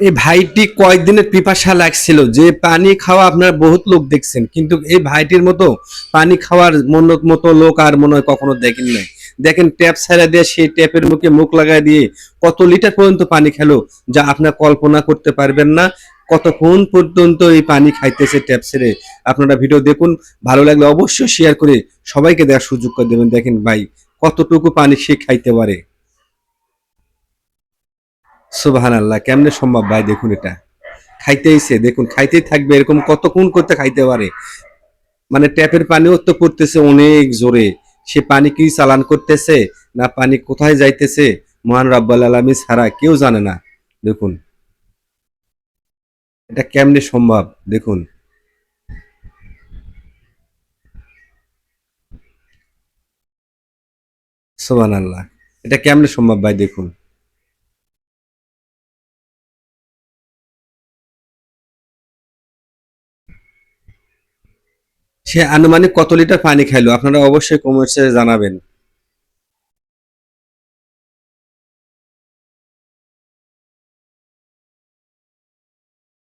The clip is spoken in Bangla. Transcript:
এই ভাইটি কয়েকদিনের পিপাসা লাগছিল যে পানি খাওয়া আপনার বহুত লোক দেখছেন, কিন্তু এই ভাইটির মতো পানি খাওয়ার মতো লোক আর মনে হয় কখনো দেখেন নাই। দেখেন ট্যাপ ছেড়ে দিয়ে সেই ট্যাপের মুখে মুখ লাগায় দিয়ে কত লিটার পর্যন্ত পানি খেলো, যা আপনার কল্পনা করতে পারবেন না। কতক্ষণ পর্যন্ত এই পানি খাইতেছে ট্যাপ ছেড়ে। আপনারা ভিডিও দেখুন, ভালো লাগলে অবশ্যই শেয়ার করে সবাইকে দেখার সুযোগ করে দেবেন। দেখেন ভাই কতটুকু পানি সে খাইতে পারে। সুবহানাল্লাহ, কেমনে সম্ভব ভাই? দেখুন এটা খাইতেইছে, দেখুন খাইতেই থাকবে, এরকম কতক্ষণ করতে খাইতে পারে। মানে ট্যাপের পানিও তো পড়তেছে অনেক জোরে। সে পানি কি চালান করতেছে না পানি কোথায় যাইতেছে মহান রাব্বুল আলামিন ছাড়া কেউ জানে না। দেখুন এটা কেমনে সম্ভব? দেখুন সুবহানাল্লাহ, এটা কেমনে সম্ভব ভাই? দেখুন সে আনুমানিক কত লিটার পানি খাইলো আপনারা অবশ্যই কমেন্টসে জানাবেন।